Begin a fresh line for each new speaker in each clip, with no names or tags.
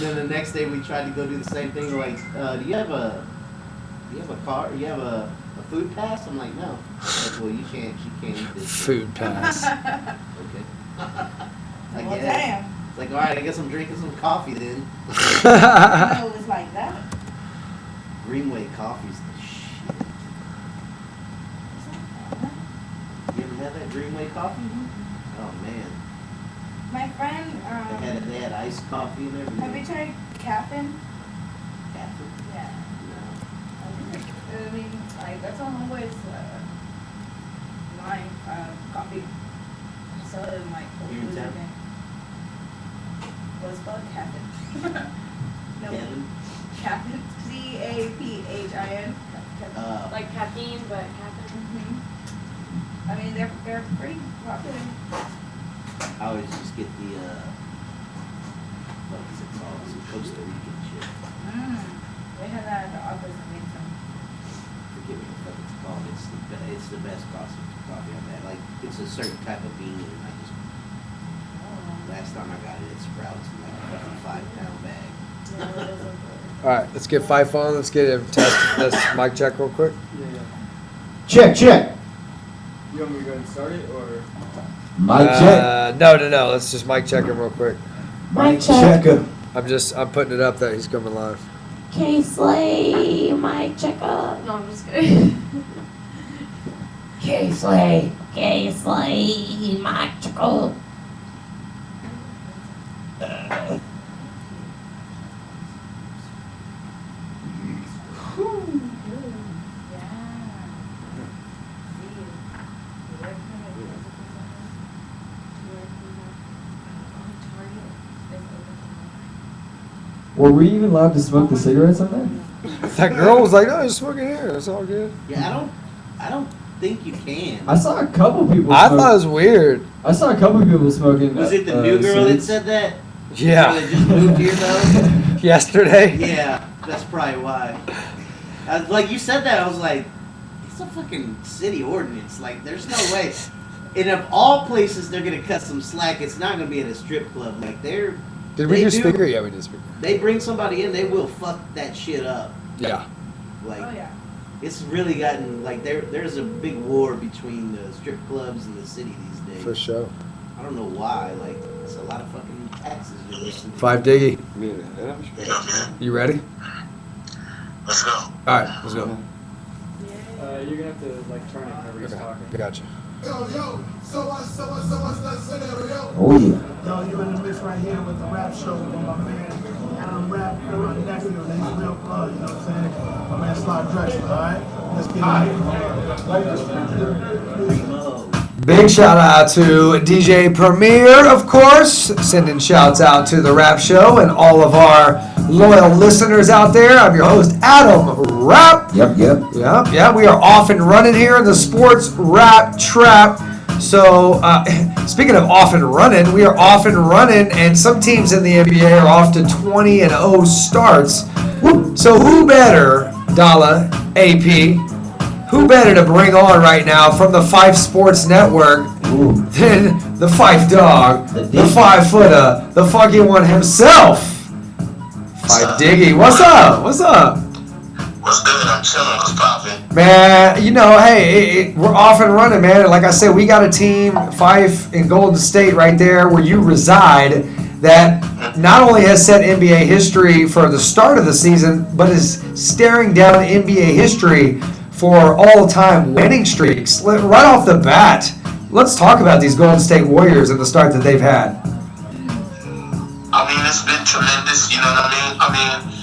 Then the next day we tried to go do the same thing. Like, do you have a car? You have a food pass? I'm like, no. Like, well, you can't eat this.
Food pass.
Okay. I
Well,
guess.
damn.
It's like, all right, I guess I'm drinking some coffee then.
I know it was like that.
Greenway coffee's the shit. You ever had that Greenway coffee? Oh man.
My friend,
They had iced coffee and everything.
have you tried caffeine?
Caffeine?
Yeah.
No.
I mean, like, that's on homeboy's line, coffee. I sell it in, like, Whole
Here in
Foods, I
town?
think. Well, it's called caffeine. No,
Kevin?
caffeine. C-A-P-H-I-N.
Like caffeine, but caffeine.
I mean, they're pretty popular.
I always just get the what is it called? Some Costa Rican shit.
They had that at the office and made some.
Forget what the fuck it's called. It's the best coffee I've had. Like, it's a certain type of bean, and I just last time I got it at Sprouts in like a fucking 5-pound bag.
Yeah, it is a-
All right, let's get 5 on. Let's get him test. Let's mic check real quick.
Check.
You want me to go ahead and start it, or?
Mic check.
No. Let's just mic check him real quick.
Mic checker.
I'm putting it up that he's coming live.
K-Slay, mic checker.
No, I'm just kidding.
K-Slay, mic checker.
Were we even allowed to smoke the cigarettes on there?
That girl was like, "No, you're smoking here. It's all good."
Yeah, I don't think you can.
I saw a couple people.
I
smoke.
thought it was weird.
I saw a couple people smoking.
Was it the new girl that
cigarettes.
said that?
Yeah.
That just moved here though?
Yesterday.
Yeah, that's probably why. Like you said that, I was like, it's a fucking city ordinance. Like, there's no way. And of all places they're gonna cut some slack, it's not gonna be at a strip club. Like
Did we
they
do
do-
speaker? Yeah, we did speaker.
They bring somebody in, they will fuck that shit up.
Yeah.
Like,
Oh, yeah.
it's really gotten like there's a big war between the strip clubs and the city these days.
For sure.
I don't know why. Like, it's a lot of fucking taxes you're listening to.
5 Diggy. You ready?
Let's go.
All right, let's go.
You're gonna have to like turn it whenever he's talking.
Gotcha.
Oh yeah.
Yo, you in the mix right here with the Rapp Show with my man Rapp, my nephew, and he's real blood, you know what I'm saying? My man Sly Drexler, alright? Let's get it.
Big shout out to DJ Premier, of course. Sending shouts out to the Rapp Show and all of our loyal listeners out there. I'm your host, Adam Rapp.
Yep.
Yeah, we are off and running here in the sports rap trap. So, speaking of off and running, we are off and running, and some teams in the NBA are off to 20-0 starts. So, who better, Dalla, AP, who better to bring on right now from the Fife Sports Network than the Fife Dog, the 5-footer, the funky one himself, Fife Diggy. What's up?
What's good? I'm chilling. What's poppin'?
Man, you know, hey, we're off and running, man. Like I said, we got a team, Fife in Golden State right there where you reside, that not only has set NBA history for the start of the season, but is staring down NBA history for all-time winning streaks. Right off the bat, let's talk about these Golden State Warriors and the start that they've had.
I mean, it's been tremendous. You know what I mean?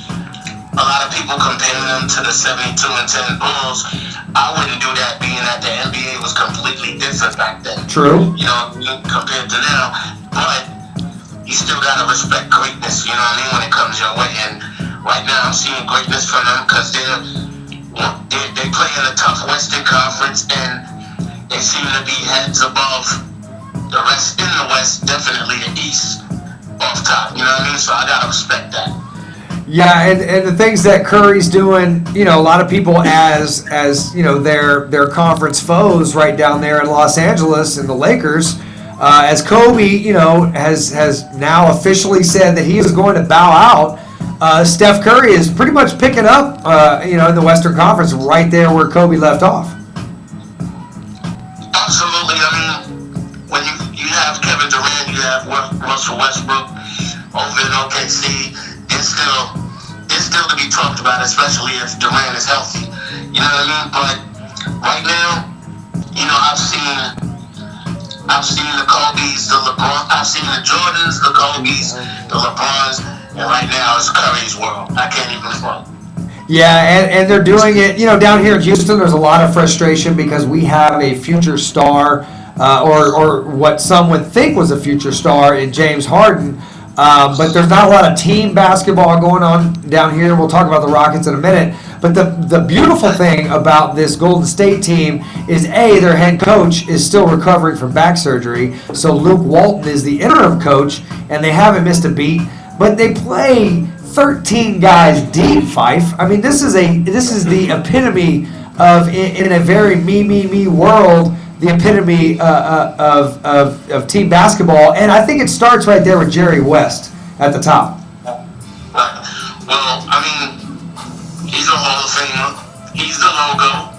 A lot of people comparing them to the 72-10 Bulls. I wouldn't do that, being that the NBA was completely different back then.
True.
You know, compared to now. But you still gotta respect greatness. You know what I mean? When it comes your way, and right now I'm seeing greatness from them because they play in a tough Western Conference, and they seem to be heads above the rest in the West, definitely the East off top. You know what I mean? So I gotta respect that.
Yeah, and the things that Curry's doing, you know, a lot of people as you know, their conference foes right down there in Los Angeles and the Lakers, As Kobe, has now officially said that he is going to bow out, Steph Curry is pretty much picking up, in the Western Conference right there where Kobe left off.
Absolutely. I mean, when you have Kevin Durant, you have Russell Westbrook over in OKC, it's still to be talked about, especially if Durant is healthy. You know what I mean? But right now, I've seen the Kobe's, the LeBron, I've seen the Jordans, the Kobe's, the LeBrons, and right now it's Curry's world. I can't even front.
Yeah, and they're doing it, down here in Houston, there's a lot of frustration because we have a future star, or what some would think was a future star in James Harden, but there's not a lot of team basketball going on down here. We'll talk about the Rockets in a minute. But the beautiful thing about this Golden State team is, their head coach is still recovering from back surgery, so Luke Walton is the interim coach, and they haven't missed a beat, but they play 13 guys deep, Fife. I mean, this is the epitome of, in a very me world, the epitome of team basketball, and I think it starts right there with Jerry West at the top.
Well, I mean, he's a Hall of Famer. He's the logo.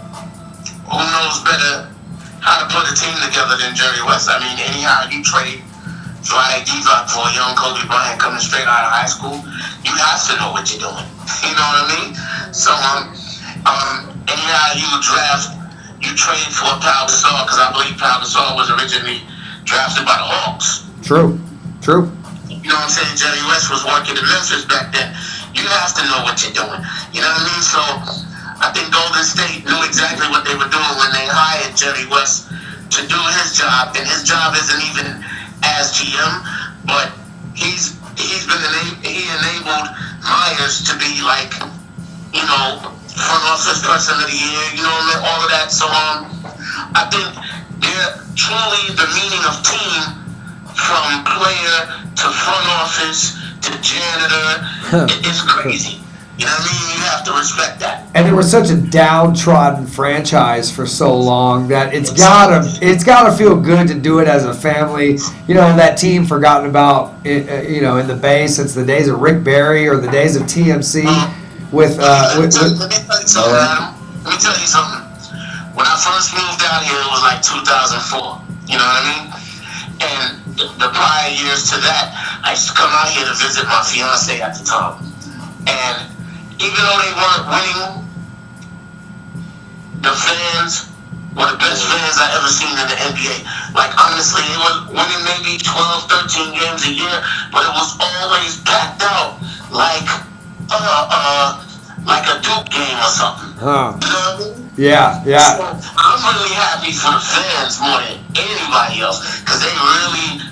Who knows better how to put a team together than Jerry West? I mean, anyhow you trade Dwight Divac for a young Kobe Bryant coming straight out of high school, you have to know what you're doing. You know what I mean? So, anyhow you trade for Pau Gasol, because I believe Pau Gasol was originally drafted by the Hawks.
True.
You know what I'm saying? Jerry West was working in Memphis back then. You have to know what you're doing. You know what I mean? So I think Golden State knew exactly what they were doing when they hired Jerry West to do his job. And his job isn't even as GM, but he enabled Myers to be like, front office person of the year, all of that. So I think they're truly the meaning of team, from player to front office to janitor. It's crazy. You know what I mean? You have to respect that.
And it was such a downtrodden franchise for so long that it's gotta feel good to do it as a family. That team forgotten about, in the Bay since the days of Rick Barry or the days of TMC. Let me tell you something. When I first moved out here, it was like 2004. You know what I mean? And the prior years to that, I used to come out here to visit my fiance at the time. And even though they weren't winning, the fans were the best fans I ever seen in the NBA. Like, honestly, they were winning maybe 12, 13 games a year, but it was always packed out like a Duke game or something. Huh.
You know what I mean?
Yeah.
So I'm really happy for the fans more than anybody else, because they really,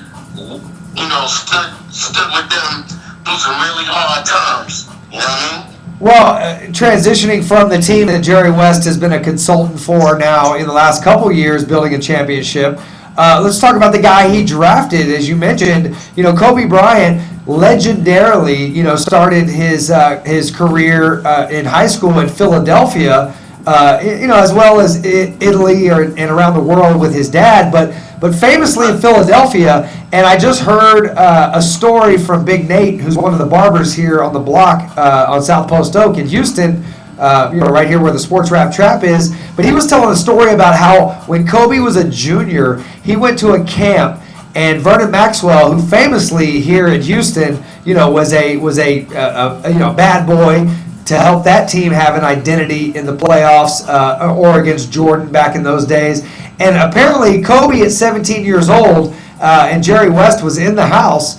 stood with them through some really hard times. You know what I mean?
Well, transitioning from the team that Jerry West has been a consultant for now in the last couple years, building a championship, let's talk about the guy he drafted. As you mentioned, Kobe Bryant legendarily, started his career in high school in Philadelphia, as well as Italy and around the world with his dad, but famously in Philadelphia. And I just heard a story from Big Nate, who's one of the barbers here on the block on South Post Oak in Houston, right here where the Sports Rap Trap is. But he was telling a story about how when Kobe was a junior, he went to a camp, and Vernon Maxwell, who famously here in Houston, was a bad boy to help that team have an identity in the playoffs or against Jordan back in those days. And apparently Kobe at 17 years old, and Jerry West was in the house,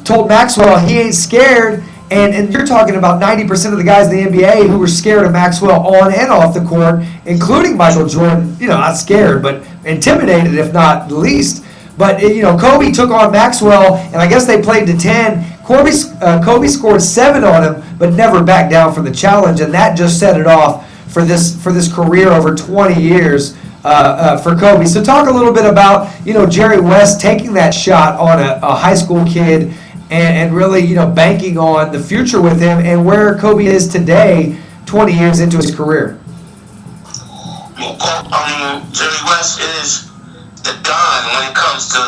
told Maxwell he ain't scared. And you're talking about 90% of the guys in the NBA who were scared of Maxwell on and off the court, including Michael Jordan, not scared, but intimidated, if not the least. But, Kobe took on Maxwell, and I guess they played to 10. Kobe scored 7 on him, but never backed down from the challenge, and that just set it off for this career over 20 years for Kobe. So talk a little bit about, Jerry West taking that shot on a high school kid and really, banking on the future with him and where Kobe is today, 20 years into his career.
Jerry West is the Don when it comes to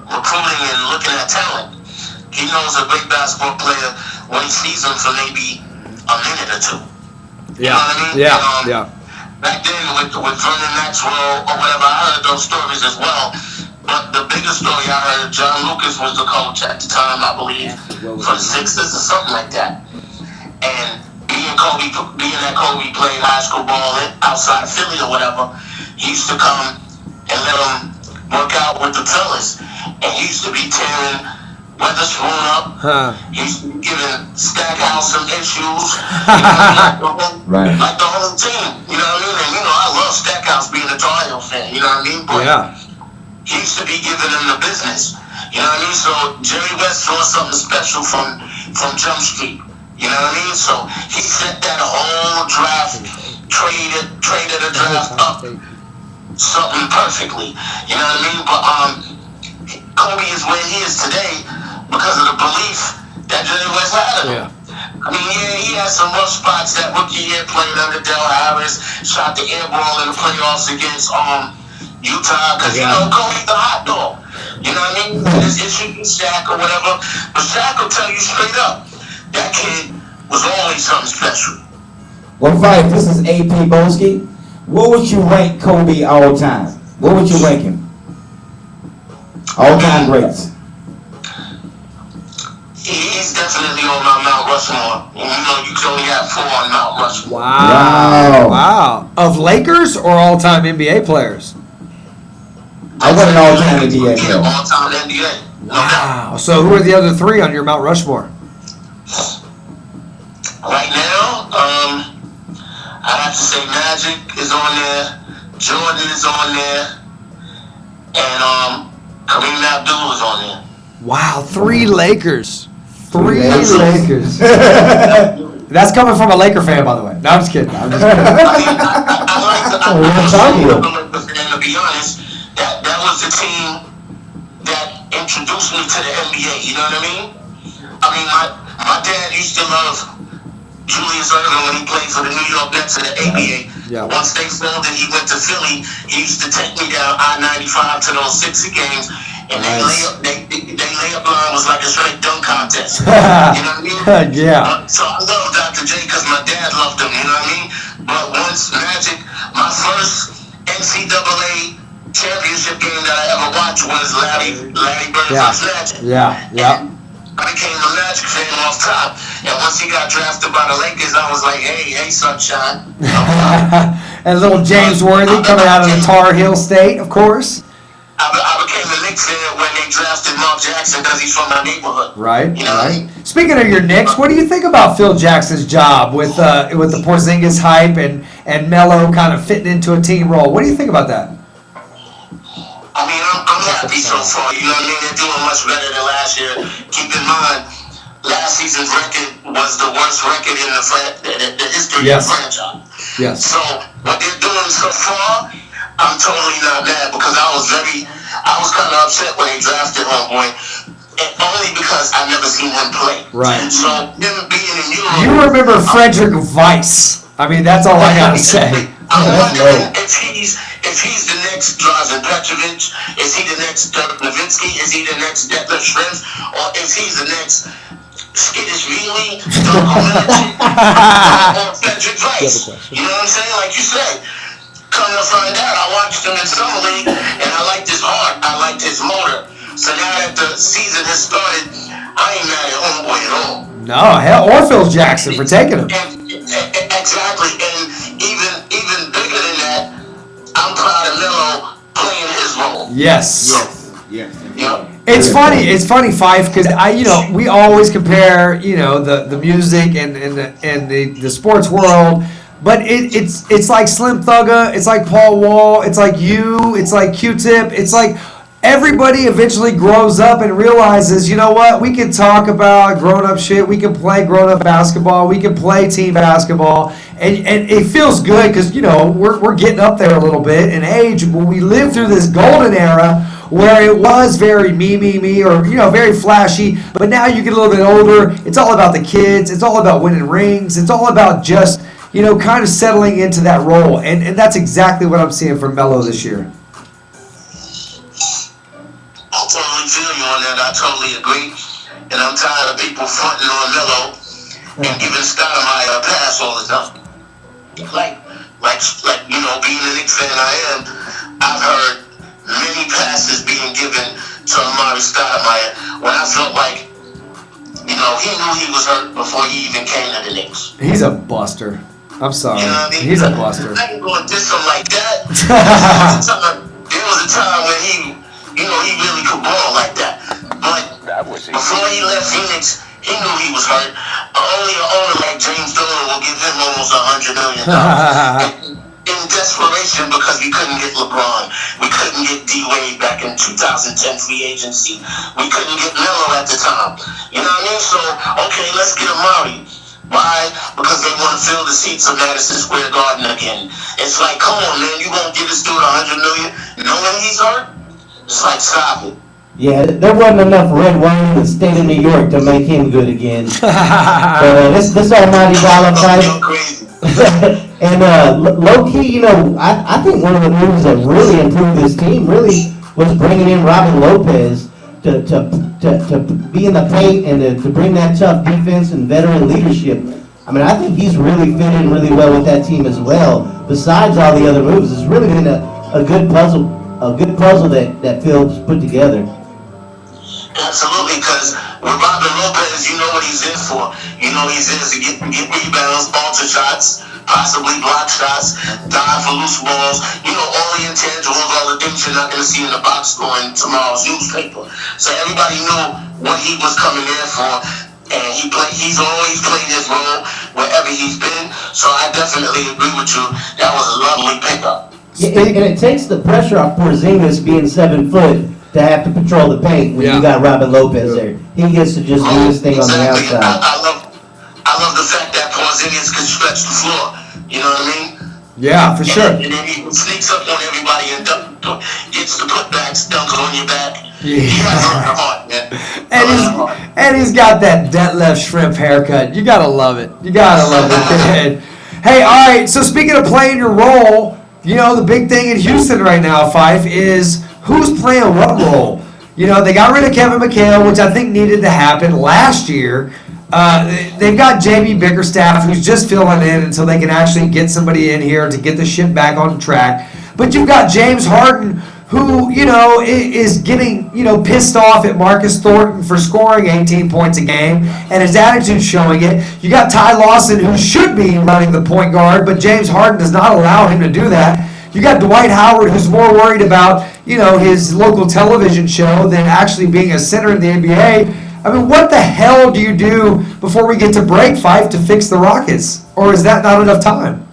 recruiting and looking at talent. He knows a great basketball player when he sees him for maybe a minute or two. You know what I mean?
Yeah.
Back then with Vernon Maxwell or whatever, I heard those stories as well. But the biggest story I heard, John Lucas was the coach at the time, I believe, for the Sixers or something like that. And being that Kobe played high school ball outside of Philly or whatever, he used to come and let him work out with the fellas. And he used to be tearing Weatherspoon up. He used to be giving Stackhouse some issues. Like the whole team. You know what I mean? And I love Stackhouse being a Tar Heel fan. You know what I mean? But he used to be giving them the business. You know what I mean? So Jerry West saw something special from Jump Street. You know what I mean? So he set that whole draft, traded the draft up something perfectly. You know what I mean? But Kobe is where he is today because of the belief that Jerry West had of him. I mean, he had some rough spots that rookie year, playing under Del Harris, shot the air ball in the playoffs against Utah, because Kobe's the hot dog. You know what I mean? There's issues with Shaq or whatever, but Shaq will tell you straight up, that kid was always something special.
Well, Fife, this is AP Boski. What would you rank Kobe all time? What would you rank him? All time greats.
He's definitely on my Mount Rushmore. You can only have 4 on Mount Rushmore.
Wow. Of Lakers or all-time NBA players?
I want an all-time NBA player.
All-time NBA.
Wow. So who are the other 3 on your Mount Rushmore?
Right now, I'd have to say Magic is on there, Jordan is on there, and Kareem Abdul is on there.
Wow, 3 Lakers. 3 Lakers. That's coming from a Laker fan, by the way. No, I'm just kidding.
I like to be honest, that was the team that introduced me to the NBA, you know what I mean? I mean, my dad used to love Julius Erving when he played for the New York Nets in the ABA. Once they folded, he went to Philly. He used to take me down I-95 to those 60 games, and they layup line was like a straight dunk contest. You know what I mean? So I love Dr. J because my dad loved him. You know what I mean? But once Magic, my first NCAA championship game that I ever watched was Larry Bird versus Magic. I became a Magic fan off top, and once he got drafted by the Lakers, I was like, hey, sunshine.
And little James Worthy coming out of the Tar Heel State, of course.
I became a Knicks fan when they drafted Mark Jackson because he's from my neighborhood.
Right.
You know what I mean?
Speaking of your Knicks, what do you think about Phil Jackson's job with the Porzingis hype and Melo kind of fitting into a team role? What do you think about that?
I mean, I'm happy so far. You know what I mean? They're doing much better than last year. Keep in mind, last season's record was the worst record in the history of the franchise. So what they're doing so far, I'm totally not mad because I was kind of upset when they drafted Homeboy, and only because I've never seen him play.
Right.
So him being in Europe.
You remember Frederick Weiss? I mean, that's all I gotta say.
I'm wondering if he's the next Drazen Petrovic, is he the next Dirk Nowitzki, is he the next Detlef Schrempf, or is he the next Skittish Veely, or Frederick Weiss? You know what I'm saying? Like you said, come to find out, I watched him in Summer League, and I liked his heart, I liked his motor. So now that the season has started, I ain't mad at Homeboy at all.
No, hell, or Phil Jackson for taking him.
Exactly, and even bigger than that, I'm proud of Melo playing his role.
Yes.
Yep.
It's funny, Fife, because we always compare, the music and the sports world, but it's like Slim Thugger, it's like Paul Wall, it's like you, it's like Q-Tip, it's like everybody eventually grows up and realizes, you know what, we can talk about grown-up shit, we can play grown-up basketball, we can play team basketball, and it feels good because, we're getting up there a little bit in age. When we lived through this golden era where it was very me, or, very flashy, but now you get a little bit older, it's all about the kids, it's all about winning rings, it's all about just, kind of settling into that role, and that's exactly what I'm seeing from Melo this year.
that. I totally agree. And I'm tired of people fronting on Melo and giving Stoudemire a pass all the time. Like, being the Knicks fan I am, I've heard many passes being given to Amari Stoudemire when I felt like, he knew he was hurt before he even came to the Knicks.
He's a buster. I'm sorry.
You know what I mean?
He's a buster.
I ain't going to diss him like that. There was a time when he really could ball like that. But before he left Phoenix, he knew he was hurt. Only an owner like James Dolan will give him almost $100 million. In desperation because we couldn't get LeBron. We couldn't get D-Wade back in 2010 free agency. We couldn't get Melo at the time. You know what I mean? So, okay, let's get Amari. Why? Because they want to fill the seats of Madison Square Garden again. It's like, come on, man, you gonna give this dude $100 million knowing he's hurt? It's like, stop it.
Yeah, there wasn't enough red wine in the state of New York to make him good again. But this almighty dollar fight. And low key, I think one of the moves that really improved this team really was bringing in Robin Lopez to be in the paint and to bring that tough defense and veteran leadership. I mean, I think he's really fit in really well with that team as well. Besides all the other moves, it's really been a good puzzle that Phil's put together.
Absolutely, because with Robin Lopez, you know what he's in for. You know he's in to get rebounds, alter shots, possibly block shots, dive for loose balls. You know, all the intangibles, all the things you're not going to see in the box score in tomorrow's newspaper. So everybody knew what he was coming there for, and he's always played his role wherever he's been. So I definitely agree with you. That was a lovely pickup.
Yeah, and it takes the pressure off Porzingis being 7 foot. To have to patrol the paint when you got Robin Lopez there. He gets to just do his thing on the outside.
I love the fact that Porzingis can stretch the floor. You know what I mean?
Yeah, for sure.
And then he sneaks up on everybody and gets the putbacks, dunks on your back.
Yeah.
He has a heart, man.
And he's got that Detlef Shrimp haircut. You gotta love it. You gotta love it. Hey, all right. So speaking of playing your role, the big thing in Houston right now, Fife, is who's playing what role? They got rid of Kevin McHale, which I think needed to happen last year. They've got JB Bickerstaff, who's just filling in until they can actually get somebody in here to get the shit back on track. But you've got James Harden, who, is getting, pissed off at Marcus Thornton for scoring 18 points a game, and his attitude showing it. You got Ty Lawson, who should be running the point guard, but James Harden does not allow him to do that. You got Dwight Howard, who's more worried about, his local television show than actually being a center in the NBA. I mean, what the hell do you do before we get to break, Fife, to fix the Rockets? Or is that not enough time?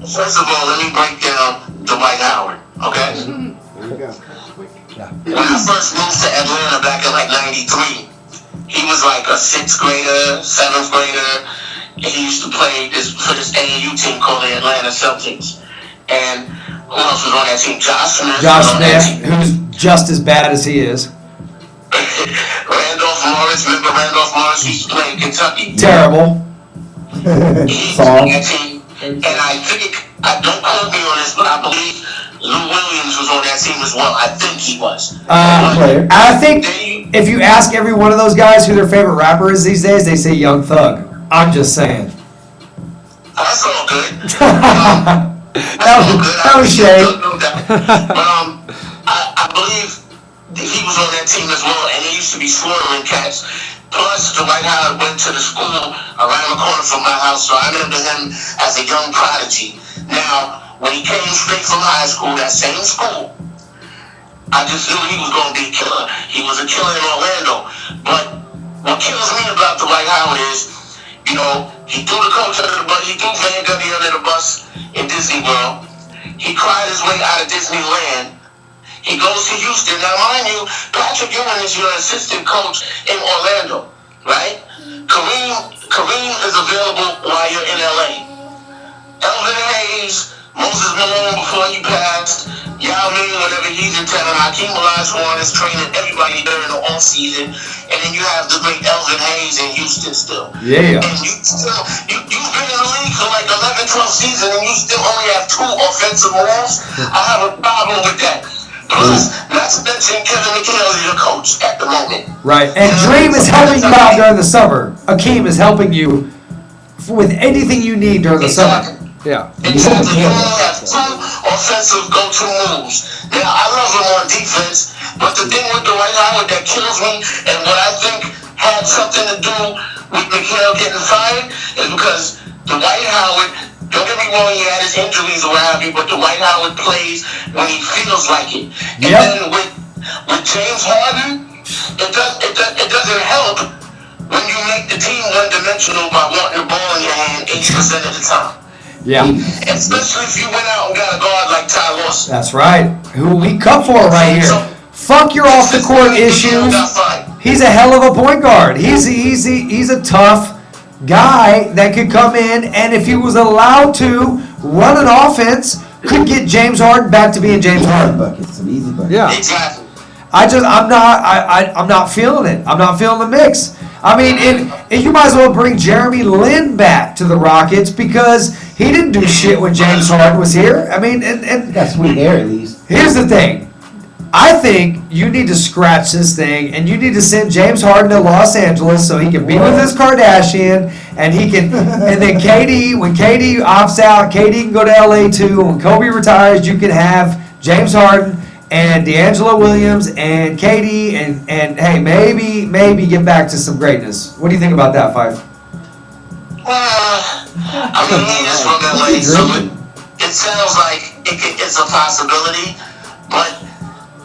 First of all, let me break down Dwight Howard, okay?
There you go.
When I first moved to Atlanta back in like 93, he was like a 6th grader, 7th grader. And he used to play for this AAU team called the Atlanta Celtics. And who else was on that team? Josh Smith,
who's just as bad as he is.
Randolph Morris, remember Randolph Morris? He used to play in Kentucky.
Terrible.
He's on that team. And I think, don't quote me on this, but I believe Lou Williams was on that team as well. I think he was.
I think if you ask every one of those guys who their favorite rapper is these days, they say Young Thug. I'm just saying.
That's all good.
That was shade.
But I believe he was on that team as well, and he used to be slaughtering cats. Plus, Dwight Howard went to the school around the corner from my house, so I remember him as a young prodigy. Now, when he came straight from high school, that same school, I just knew he was going to be a killer. He was a killer in Orlando. But what kills me about Dwight Howard is, he threw the coach under the bus. He threw Van Gundy under the bus in Disney World. He cried his way out of Disneyland. He goes to Houston. Now, mind you, Patrick Ewing is your assistant coach in Orlando, right? Kareem is available while you're in LA. Elvin Hayes, Moses Malone before he passed, Yao Ming whenever he's in town, Hakeem Olajuwon is training everybody during the off season, and then you have the great Elvin Hayes in Houston still.
Yeah.
And you've been in the league for like 11, 12 seasons, and you still only have 2 offensive walls. I have a problem with that. Plus, not to mention Kevin McHale is your coach at the moment.
Right, and Dream is helping you out during the summer. Akeem is helping you with anything you need during the summer. Yeah.
Exactly. You only have 2 offensive go-to moves. Now, I love him on defense, but the thing with Dwight Howard that kills me, and what I think had something to do with McHale getting fired, is because Dwight Howard, don't get me wrong, he had his injuries or what have you, but Dwight Howard plays when he feels like it. And then with James Harden, it doesn't help when you make the team one-dimensional by wanting the ball in your hand 80% of the time.
Yeah.
Especially if you went out and got a guard like Ty Lawson.
That's right. Who we come for right here. Fuck your off-the-court issues. He's a hell of a point guard. He's a tough guy that could come in, and if he was allowed to run an offense, could get James Harden back to being James Harden.
Buckets, some easy buckets.
Yeah.
Exactly.
I'm not feeling it. I'm not feeling the mix. I mean, and you might as well bring Jeremy Lin back to the Rockets because he didn't do shit when James Harden was here. I mean, and
Got sweet hair at least.
here's the thing. I think you need to scratch this thing and you need to send James Harden to Los Angeles so he can be with his Kardashian and he can, and then KD, when KD opts out, KD can go to LA too. When Kobe retires, you can have James Harden and D'Angelo Williams and KD and hey, maybe get back to some greatness. What do you think about that, Fife?
I mean, he is from LA, so it sounds like it's a possibility, but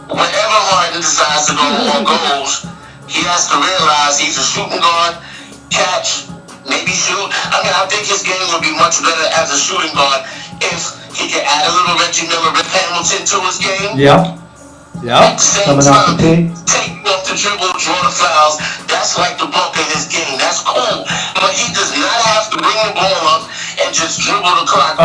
whenever Harden decides to go on goals, he has to realize he's a shooting guard, catch, maybe shoot. I mean, I think his game would be much better as a shooting guard if he could add a little Reggie Miller, Rip Hamilton to his game.
Yep.
At the same
Coming off the
time,
pick.
take off the dribble, draw the fouls. That's like the bulk of his game. That's cool. But he does not have to bring the ball up and just dribble the clock.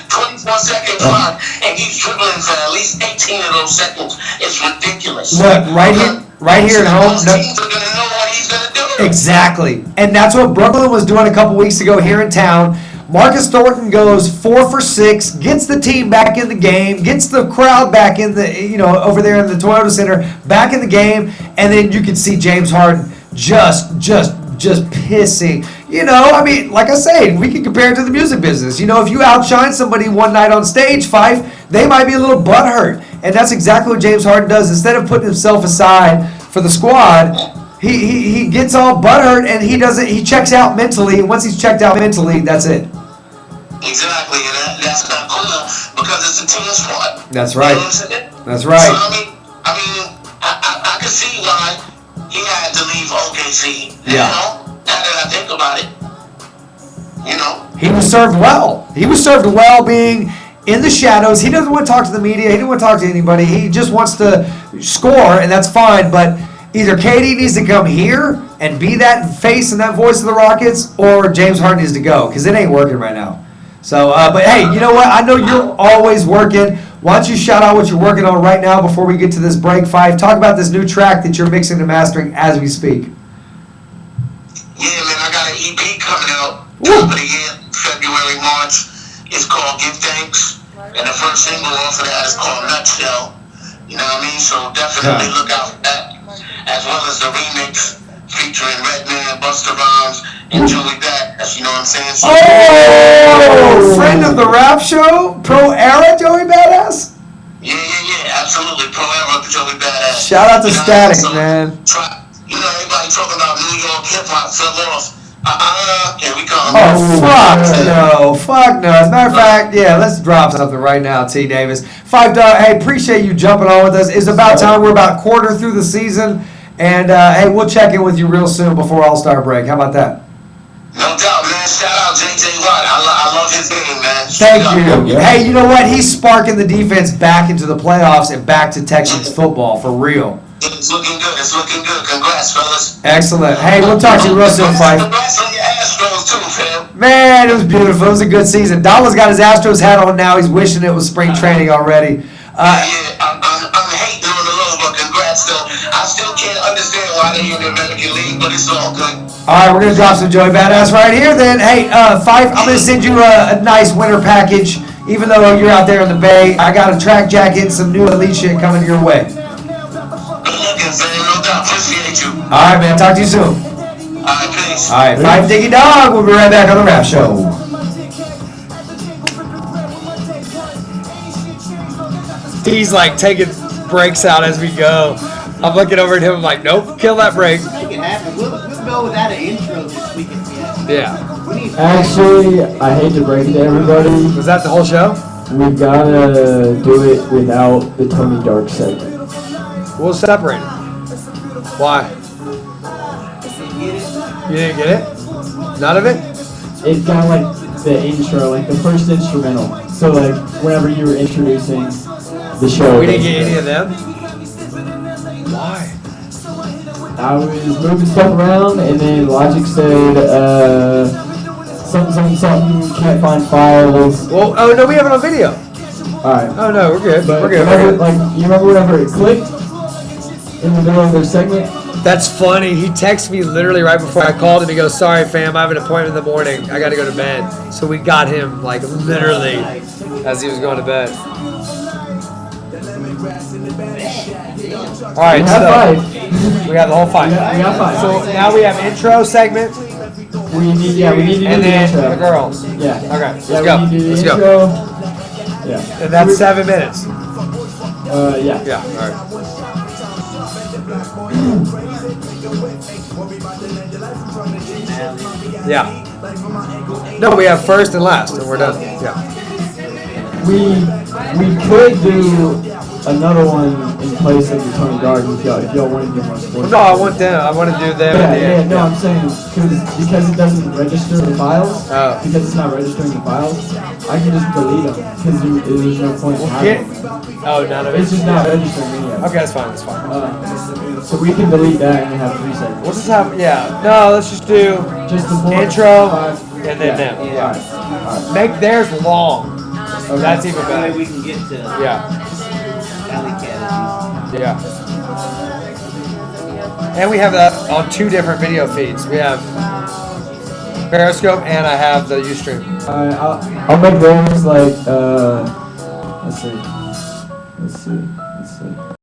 24-second clock, and he's dribbling for at least 18 of those seconds. It's ridiculous.
Look, right here at home.
Most teams are going to know what he's going to do.
Exactly. And that's what Brooklyn was doing a couple weeks ago here in town. Marcus Thornton goes 4 for 6, gets the team back in the game, gets the crowd back in the, over there in the Toyota Center, back in the game, and then you can see James Harden just pissing. I mean, like I say, we can compare it to the music business. If you outshine somebody one night on stage, Fife, they might be a little butthurt. And that's exactly what James Harden does. Instead of putting himself aside for the squad, he gets all butthurt and he checks out mentally. And once he's checked out mentally, that's it.
Exactly, and that's not cool because it's a team sport.
That's right.
You know what I'm saying?
That's right.
So, I can see why he had to leave OKC.
Yeah.
Now that I think about it,
He was served well. He was served well being in the shadows. He doesn't want to talk to the media. He doesn't want to talk to anybody. He just wants to score, and that's fine. But either KD needs to come here and be that face and that voice of the Rockets, or James Harden needs to go because it ain't working right now. So, but hey, you know what? I know you're always working. Why don't you shout out what you're working on right now before we get to this break, Five? Talk about this new track that you're mixing and mastering as we speak.
Yeah, man, I got an EP coming out top of the year, February, March. It's called Give Thanks, and the first single off of that is called Nutshell. You know what I mean? So definitely look out for that, as well as the remix featuring Redman, Busta Rhymes, and Joey Badass. You know what I'm saying? So,
Friend of the Rapp Show, Pro Era Joey Badass.
Yeah, absolutely. Pro Era Joey Badass.
Shout out to Static, man.
Everybody talking about New York hip hop fell off. Here we come.
Oh, fuck no. As a matter of fact, yeah, let's drop something right now, T. Davis. $5. Hey, appreciate you jumping on with us. It's about time. We're about quarter through the season. And, hey, we'll check in with you real soon before All-Star break. How about that?
No doubt, man. Shout out J.J. Watt. I love his game, man.
Thank you. Hey, you know what? He's sparking the defense back into the playoffs and back to Texans football, for real.
It's looking good. Congrats, fellas.
Excellent. Hey, we'll talk to you real soon, Fife.
Congrats on your Astros, too, fam.
Man, it was beautiful. It was a good season. Donald's got his Astros hat on now. He's wishing it was spring training already.
I'm hating on the low, but congrats, though. I still can't understand why they're in the American League, but it's all good.
All right, we're going to drop some Joey Badass right here then. Hey, Fife, I'm going to send you a nice winter package Even though you're out there in the Bay, I got a track jacket and some new elite shit coming your way.
Good looking, Zay. No doubt. Appreciate you.
All right, man. Talk to you soon.
All right, peace.
All right, Five Diggy Dog. We'll be right back on the Rapp Show. He's like taking breaks out as we go. I'm looking over at him. I'm like, nope, kill that break.
Make it happen. We'll go without an intro this week if we have to.
Yeah.
We need
Actually, I hate to break it to everybody.
Was that the whole show?
We gotta do it without the Tony Dark segment.
We'll separate it. Why? You didn't get it? None of it?
It got like the intro, like the first instrumental. So like whenever you were introducing the show.
We didn't get any of them? Why?
I was moving stuff around, and then Logic said, something, can't find files.
Well, oh no, we have it on video.
Alright.
Oh no, we're good.
But
We're good.
whenever, like, you remember whenever it clicked in the middle of their segment?
That's funny. He texted me literally right before I called him. He goes, sorry, fam, I have an appointment in the morning. I got to go to bed. So we got him, like, literally as he was going to bed. All right, so we have the whole five.
We got five.
So now we have intro segment.
We need to do
And
the
then
intro.
the girls.
Yeah.
Okay, let's
Yeah,
go.
we need to do the
Let's
intro.
go.
Yeah.
And that's 7 minutes.
Yeah.
Yeah, all right. Yeah. No, we have first and last, and we're done. Yeah.
We could do another one in place of the Tony Dark if y'all want to do more sports.
No, I want them. I want to do them at the end.
No, I'm saying because it doesn't register the files.
Oh.
Because it's not registering the files, I can just delete them because there's no point in having them.
Oh, none of it.
It's just not registering any of it.
Okay, that's fine. That's fine.
So we can delete that and have 3 segments.
We'll just have, yeah. No, let's just do
Just the four,
intro
five,
and then them.
Yeah.
Yeah.
All right.
Make theirs long. That's even
That way
better.
we can get to
Yeah.
Alley Cat.
Yeah. And we have that on 2 different video feeds. We have Periscope and I have the Ustream.
I'll make those like let's see.